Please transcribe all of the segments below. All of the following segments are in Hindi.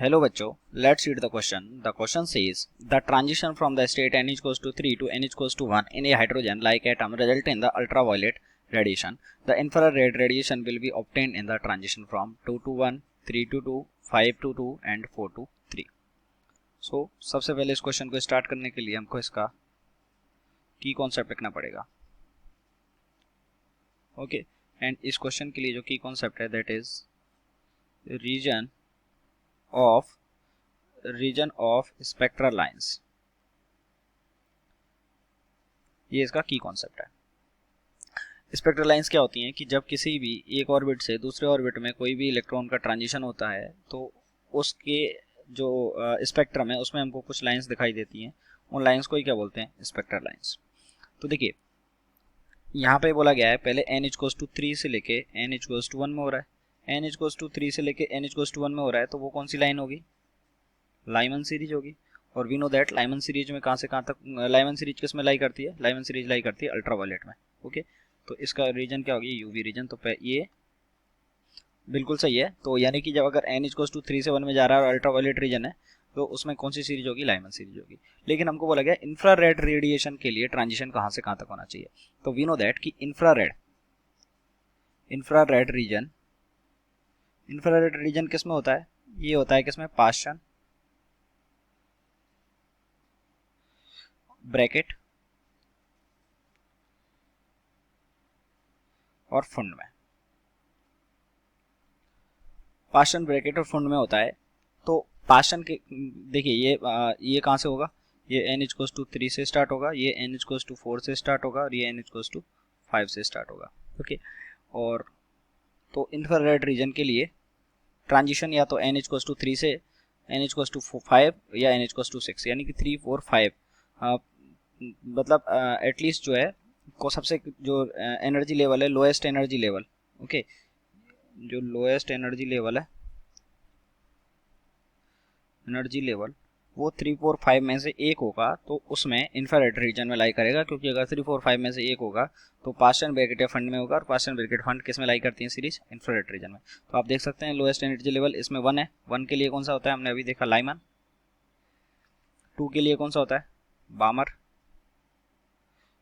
Hello बच्चों, let's read the question. The question says the transition from the state n equals to 3 to n equals to 1 in a hydrogen-like atom result in the ultraviolet radiation. The infrared radiation will be obtained in the transition from 2 to 1, 3 to 2, 5 to 2 and 4 to 3. So सबसे पहले इस क्वेश्चन को स्टार्ट करने के लिए हमको इसका की कॉन्सेप्ट लिखना पड़ेगा. ओके, एंड इस क्वेश्चन के लिए जो की कॉन्सेप्ट है that is reason of spectral lines. ये इसका की कॉन्सेप्ट है. स्पेक्ट्रल लाइंस क्या होती हैं कि जब किसी भी एक ऑर्बिट से दूसरे ऑर्बिट में कोई भी इलेक्ट्रॉन का ट्रांजिशन होता है तो उसके जो स्पेक्ट्रम है उसमें हमको कुछ लाइंस दिखाई देती हैं. उन लाइंस को ही क्या बोलते हैं? Spectral lines. तो देखिए यहाँ पे बोला गया है पहले n इक्वल्स टू 3 से लेके n इक्वल्स टू 1 में हो रहा है. n इक्वल्स टू 3 से लेके n इक्वल्स टू 1 में हो रहा है तो वो कौन सी लाइन होगी? लाइमन सीरीज होगी. और we know that Lyman series में कहाँ से कहाँ तक लाइमन सीरीज किस में लाई करती है? लाइमन सीरीज लाई करती है अल्ट्रावायलेट में. ओके, तो इसका रीजन क्या होगी? UV reason. तो ये बिल्कुल सही है. तो यानी कि जब अगर n इक्वल्स टू 3 से 1 में जा रहा है और अल्ट्रावायलेट रीजन है तो उसमें कौन सी सीरीज होगी? लाइमन सीरीज होगी. लेकिन हमको बोला गया इंफ्रारेड रेडिएशन के लिए ट्रांजिशन कहाँ से कहाँ तक होना चाहिए. तो वी नो दैट कि इंफ्रारेड रीजन किस में होता है? ये होता है किसमें? पाशन ब्रैकेट और फुंड में. पाशन ब्रैकेट और फुंड में होता है. तो पाशन के देखिए ये कहाँ से होगा? ये n इक्वल्स टू 3 से स्टार्ट होगा, ये n इक्वल्स टू 4 से स्टार्ट होगा और ये n इक्वल्स टू 5 से स्टार्ट होगा. ओके, और तो इंफ्रारेड रीजन के लिए ट्रांजिशन या तो n इक्वल्स टू 3 से n इक्वल्स टू 5 या n इक्वल्स टू 6, यानी कि 3, 4, 5 मतलब एटलीस्ट जो है को सबसे जो एनर्जी लेवल है लोएस्ट एनर्जी लेवल. ओके, जो लोएस्ट एनर्जी लेवल वो 3, 4, 5 में से एक होगा तो उसमें इंफ्रारेड रीजन में लाई करेगा. क्योंकि अगर 3, 4, 5 में से एक होगा तो पाशन ब्रैकेट या फंड में होगा और पाशन ब्रैकेट फंड किस में लाई करती है? सीरीज इंफ्रारेड रीजन में. तो आप देख सकते हैं लोएस्ट एनर्जी लेवल इसमें 1 है. 1 के लिए कौन सा होता है? हमने अभी देखा लाइमन. 2 के लिए कौन सा होता है? बामर.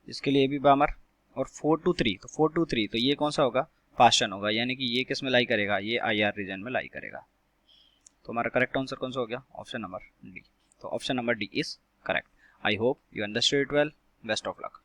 इसके लिए भी बामर. और 4 to 3, तो 4 to 3 तो ये कौन सा होगा? पाशन होगा. यानी कि ये किस में लाई करेगा? ये IR रीजन में लाई करेगा. तो हमारा करेक्ट आंसर कौन सा हो गया? Option number D. तो option number D is correct. I hope you understood it well. Best of luck.